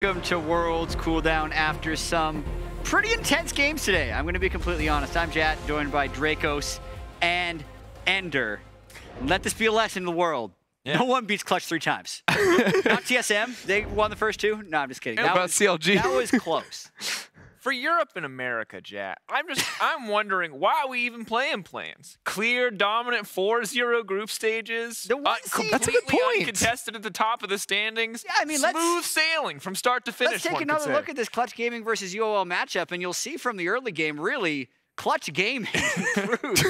Welcome to Worlds Cooldown after some pretty intense games today. I'm going to be completely honest. I'm Jat, joined by Dracos and Ender. Let this be a lesson in the world. Yeah. No one beats Clutch 3 times. Not TSM. They won the first 2. No, I'm just kidding. That was CLG. That was close. For Europe and America, Jat, I'm wondering why are we even playing plans? Clear, dominant 4-0 group stages. Completely uncontested at the top of the standings. Yeah, I mean, smooth sailing from start to finish. Let's take another look at this Clutch Gaming versus UOL matchup, and you'll see from the early game, really, Clutch Gaming improved.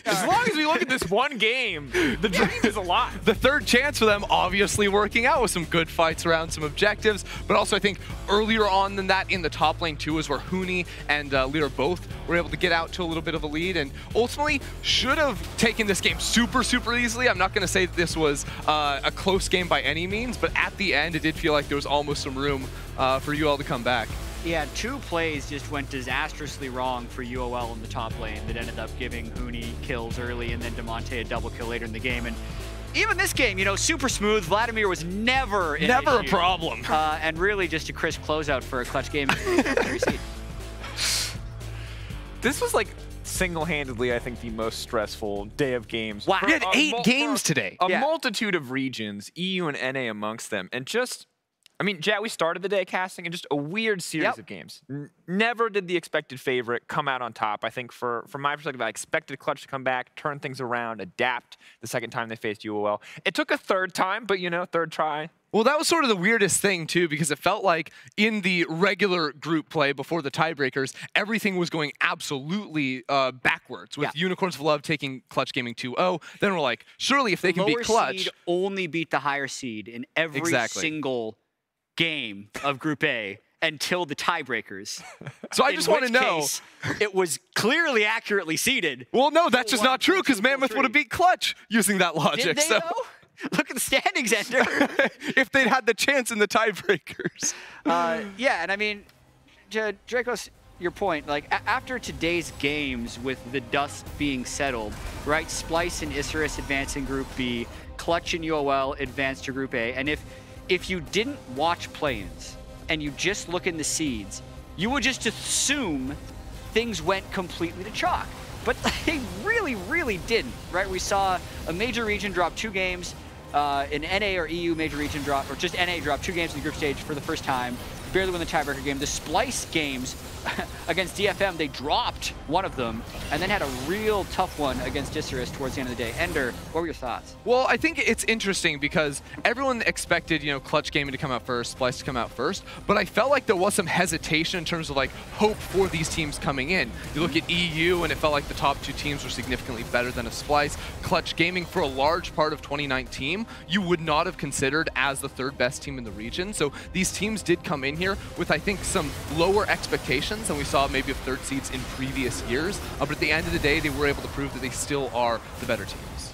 As long as we look at this one game, the dream is alive. The third chance for them obviously working out with some good fights around some objectives, but also I think earlier on than that in the top lane too is where Huni and Lear both were able to get out to a little bit of a lead and ultimately should have taken this game super easily. I'm not going to say that this was a close game by any means, but at the end it did feel like there was almost some room for UOL to come back. Yeah, 2 plays just went disastrously wrong for UOL in the top lane that ended up giving Huni kills early and then Demonte a double kill later in the game. And even this game, you know, super smooth. Vladimir was never a problem. And really just a crisp closeout for a Clutch Gaming. This was like single-handedly, I think, the most stressful day of games. Wow. We had 8 games today. A multitude of regions, EU and NA amongst them, and just... I mean, Jat, we started the day casting in just a weird series of games. Never did the expected favorite come out on top. I think from my perspective, I expected Clutch to come back, turn things around, adapt the second time they faced UOL. It took a third time, but, you know, third try. Well, that was sort of the weirdest thing, too, because it felt like in the regular group play before the tiebreakers, everything was going absolutely backwards, with Unicorns of Love taking Clutch Gaming 2-0. Then we're like, surely if they can beat Clutch... Lower seed only beat the higher seed in every single game of Group A until the tiebreakers. So I just want to know. It was clearly accurately seeded. Well, no, that's just not true because Mammoth would have beat Clutch using that logic. Did they, though? Look at the standings, Ender. If they'd had the chance in the tiebreakers. Yeah, and I mean, Dracos, your point, like after today's games with the dust being settled, right? Splice and Isurus advance in Group B, Clutch and UOL advance to Group A, and if you didn't watch play-ins and you just look in the seeds, you would just assume things went completely to chalk. But they really didn't, right? We saw a major region drop 2 games, an NA or EU major region drop, or just NA drop 2 games in the group stage for the first time, barely win the tiebreaker game. The Splice games against DFM, they dropped one of them and then had a real tough one against Isurus towards the end of the day. Ender, what were your thoughts? Well, I think it's interesting because everyone expected, you know, Clutch Gaming to come out first, Splice to come out first, but I felt like there was some hesitation in terms of like hope for these teams coming in. You look at EU and it felt like the top 2 teams were significantly better than a Splice. Clutch Gaming, for a large part of 2019, you would not have considered as the 3rd best team in the region. So these teams did come in here with, I think, some lower expectations than we saw maybe of 3rd seeds in previous years. But at the end of the day, they were able to prove that they still are the better teams.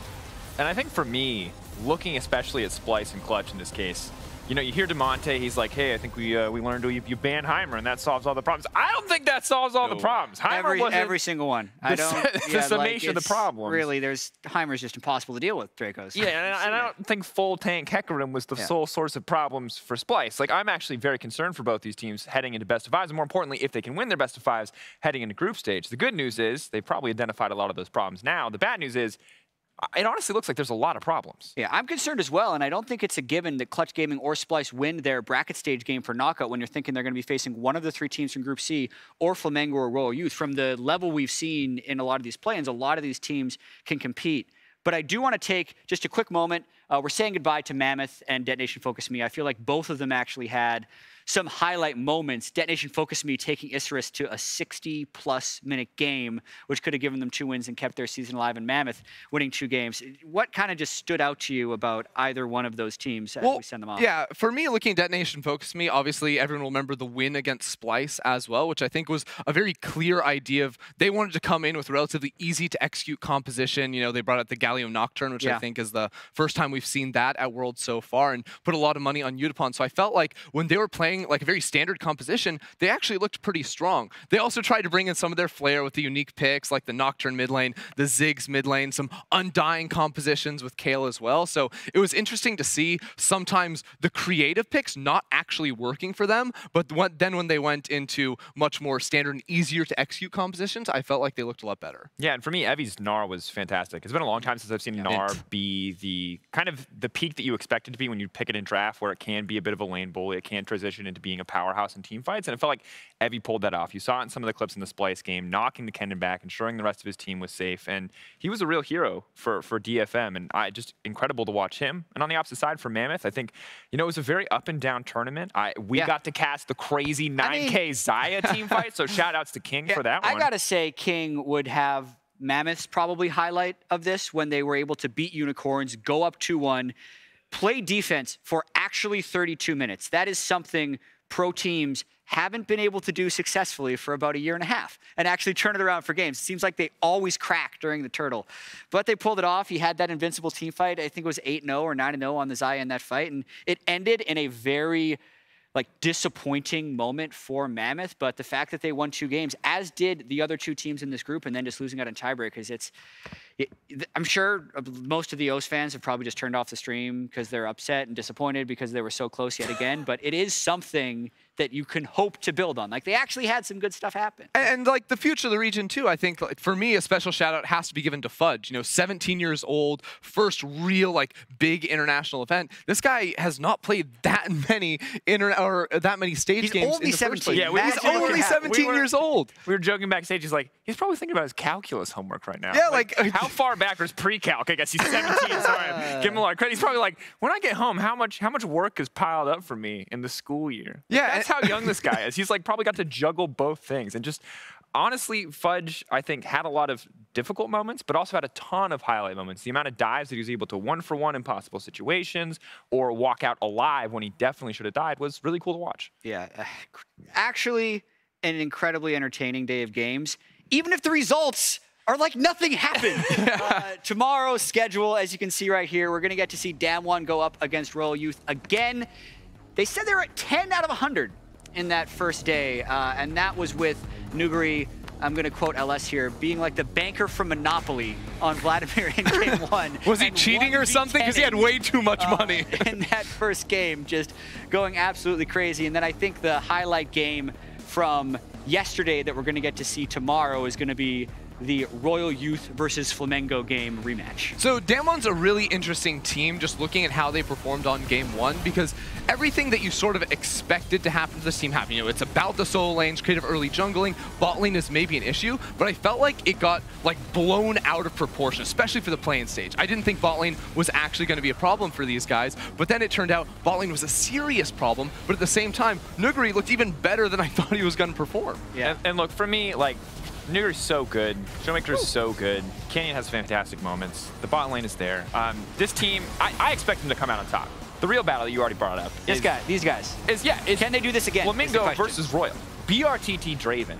And I think for me, looking especially at Splice and Clutch in this case, you know, you hear Demonte, he's like, hey, I think we learned you ban Heimer and that solves all the problems. I don't think that solves all the problems. Heimer every single one. The summation of the problems. Really, Heimer's just impossible to deal with, Dracos. Yeah, and I don't think full tank Hecarim was the sole source of problems for Splice. Like, I'm actually very concerned for both these teams heading into best of 5s, and more importantly, if they can win their best of 5s heading into group stage. The good news is they've probably identified a lot of those problems now. The bad news is it honestly looks like there's a lot of problems. Yeah, I'm concerned as well, and I don't think it's a given that Clutch Gaming or Splice win their bracket stage game for knockout when you're thinking they're going to be facing one of the 3 teams from Group C or Flamengo or Royal Youth. From the level we've seen in a lot of these play-ins, a lot of these teams can compete. But I do want to take just a quick moment. We're saying goodbye to Mammoth and Detonation Focus Me. I feel like both of them actually had some highlight moments. Detonation Focus Me taking Isurus to a 60+ minute game, which could have given them 2 wins and kept their season alive, and Mammoth winning 2 games. What kind of just stood out to you about either one of those teams as we send them off? Yeah, for me, looking at Detonation Focus Me, obviously everyone will remember the win against Splice as well, which I think was a very clear idea of they wanted to come in with relatively easy to execute composition. You know, they brought out the Gallium Nocturne, which I think is the first time we've seen that at Worlds so far, and put a lot of money on Utapon. So I felt like when they were playing like a very standard composition, they actually looked pretty strong. They also tried to bring in some of their flair with the unique picks, like the Nocturne mid lane, the Ziggs mid lane, some Undying compositions with Kayle as well. So it was interesting to see sometimes the creative picks not actually working for them, but then when they went into much more standard and easier to execute compositions, I felt like they looked a lot better. Yeah, and for me, Evi's Gnar was fantastic. It's been a long time since I've seen Gnar be the kind of the peak that you expect it to be when you pick it in draft, where it can be a bit of a lane bully. It can transition into being a powerhouse in team fights, and it felt like Evi pulled that off. You saw it in some of the clips in the Splice game, knocking the Kennen back, ensuring the rest of his team was safe, and he was a real hero for DFM, and just incredible to watch him. And on the opposite side for Mammoth, I think, you know, it was a very up and down tournament. We got to cast the crazy 9K Xayah team fight, so shout outs to King for that one. I gotta say, King would have Mammoth's probably highlight of this when they were able to beat Unicorns, go up 2-1, play defense for actually 32 minutes. That is something pro teams haven't been able to do successfully for about a year and a half and actually turn it around for games. It seems like they always crack during the Turtle. But they pulled it off. He had that invincible team fight. I think it was 8-0 or 9-0 on the Xayah in that fight. And it ended in a very disappointing moment for Mammoth, but the fact that they won 2 games, as did the other 2 teams in this group, and then just losing out in tiebreakers, I'm sure most of the OS fans have probably just turned off the stream because they're upset and disappointed because they were so close yet again, but it is something that you can hope to build on. Like, they actually had some good stuff happen. And like the future of the region too, I think, like, for me, a special shout out has to be given to Fudge. You know, 17 years old, first real like big international event. This guy has not played that many stage games. Only 17. Yeah, he's only 17 years old. We were joking backstage. He's like, he's probably thinking about his calculus homework right now. Yeah, like how far back was pre-calc? I guess he's 17. Sorry, give him a lot of credit. He's probably like, when I get home, how much work is piled up for me in the school year? Yeah, that's how young this guy is. He's like probably got to juggle both things, and just honestly, Fudge, I think, had a lot of difficult moments, but also had a ton of highlight moments. The amount of dives that he was able to 1-for-1 impossible situations or walk out alive when he definitely should have died was really cool to watch. Yeah, actually an incredibly entertaining day of games, even if the results are like nothing happened. Tomorrow's schedule, as you can see right here, we're going to get to see Damwon go up against Royal Youth again. They said they were at 10 out of 100 in that first day, and that was with Nuguri, I'm going to quote LS here, being like the banker from Monopoly on Vladimir in game 1. Was he cheating or something? Because he had way too much money. In that first game, just going absolutely crazy. And then I think the highlight game from yesterday that we're going to get to see tomorrow is going to be the Royal Youth versus Flamengo game rematch. So Damwon's a really interesting team, just looking at how they performed on game 1, because everything that you sort of expected to happen to this team happened. You know, it's about the solo lanes, creative early jungling, bot lane is maybe an issue, but I felt like it got like blown out of proportion, especially for the playing stage. I didn't think bot lane was actually going to be a problem for these guys, but then it turned out bot lane was a serious problem, but at the same time, Nuguri looked even better than I thought he was going to perform. Yeah, and look, for me, like, Nuguri's so good. Showmaker's so good. Canyon has fantastic moments. The bot lane is there. This team, I expect them to come out on top. The real battle that you already brought up. These guys. Can they do this again? Flamingo versus Royal. BRTT Draven.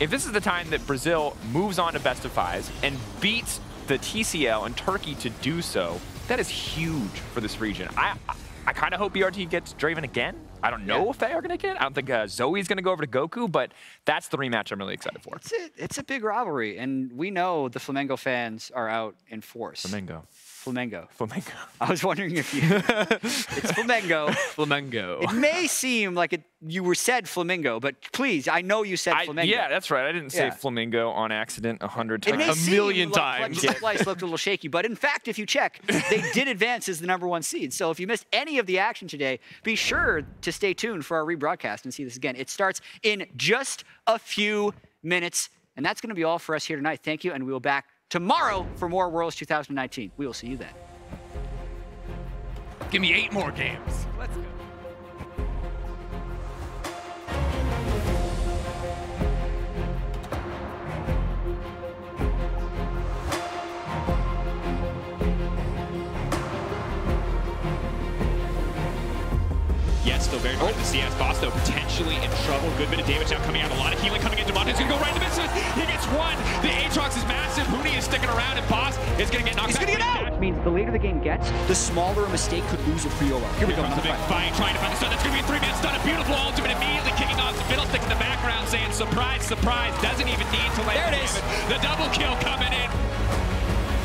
If this is the time that Brazil moves on to best of 5s and beats the TCL and Turkey to do so, that is huge for this region. I kind of hope BRT gets Draven again. I don't know if they are going to get. I don't think Zoe's going to go over to Goku, but that's the rematch I'm really excited for. It's a big rivalry, and we know the Flamengo fans are out in force. Flamengo. I was wondering if you... It's Flamengo. Flamengo. It may seem like you said Flamingo, but please, I know you said Flamengo. Yeah, that's right. I didn't say Flamingo on accident 100 times. It may a million times. Splice looked a little shaky, but in fact, if you check, they did advance as the #1 seed. So if you missed any of the action today, be sure to stay tuned for our rebroadcast and see this again. It starts in just a few minutes, and that's going to be all for us here tonight. Thank you, and we will be back tomorrow for more Worlds 2019. We will see you then. Give me 8 more games. Let's go. Yes, still very much the CS boss, though, potentially in trouble. Good bit of damage now coming out. A lot of healing coming into Demont. He's going to go right in the midst of it. He gets one. The Aatrox is massive. Huni is sticking around, and Boss is going to get knocked back. He's going to get out. means the later the game gets, the smaller a mistake could lose a free elo. Here we go. Comes a big fight, trying to find the stun. That's going to be a 3-minute stun. A beautiful ultimate immediately kicking off. Fiddlestick in the background saying, surprise, surprise. Doesn't even need to land. There it is. The double kill coming in.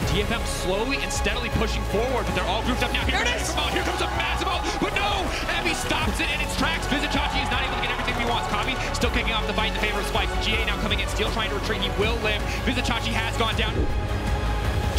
DFM slowly and steadily pushing forward, but they're all grouped up now. Here it is! Here comes a massive ult, but no! Emmy stops it in its tracks. VODS is not able to get everything he wants. Kobe still kicking off the fight in favor of Spike. GA now coming in, Steel trying to retreat. He will live. VODS has gone down.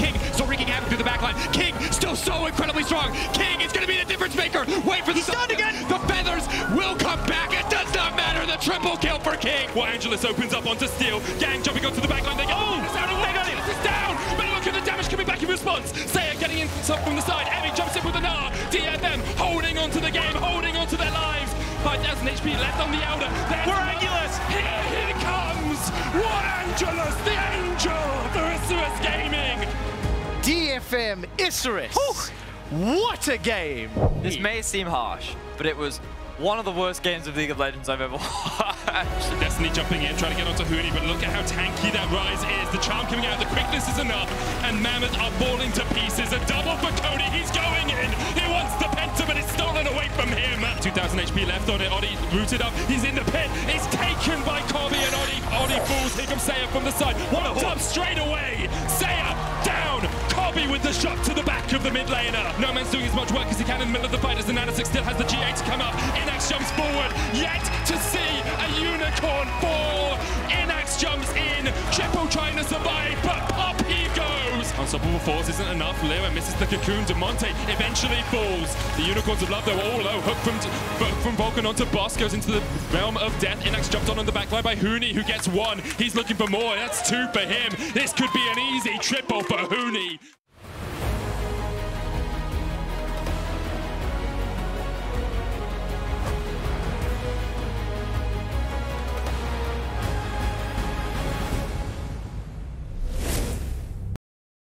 King still wreaking havoc through the backline. King still so incredibly strong. King is going to be the difference maker. Wait for the stun again. The feathers will come back. It does not matter. The triple kill for King. Well, Angelus opens up onto Steel. Gang jumping onto the backline. They get they got it. It's down. But look at the damage coming back in response. Saya getting in from the side. Emmy jumps in with an R. DFM holding onto the game, holding onto their lives. 5,000 HP left on the Elder. We're Angelus. Here he comes. What Angelus, the angel for Isurus Gaming. DFM Isurus. What a game! This may seem harsh, but it was one of the worst games of League of Legends I've ever watched. Destiny jumping in, trying to get onto Hooney, but look at how tanky that Rise is. The charm coming out, the quickness is enough, and Mammoth are falling to pieces. A double for Cody, he's going in. He wants the Penta, but it's stolen away from him. 2,000 HP left on it. Oddie rooted up, he's in the pit. It's taken by Kobe, and Oddie falls. Here comes Saya from the side. One up straight away. Saya down. Kobe with the shot to the back of the mid laner. No Man's doing as much work as he can in the middle of the fight as the Nanasix still has the G8 to come up. Inax jumps forward, yet to see a unicorn fall. Inax jumps in, Chippo trying to survive, but up he goes. Unstoppable falls isn't enough. Leo misses the cocoon. DeMonte eventually falls. The unicorns of love, though, all low. Hook from Vulcan onto Boss, goes into the realm of death. Inax jumped on the backline by Hooney, who gets one. He's looking for more. That's two for him. This could be an easy triple for Hooney.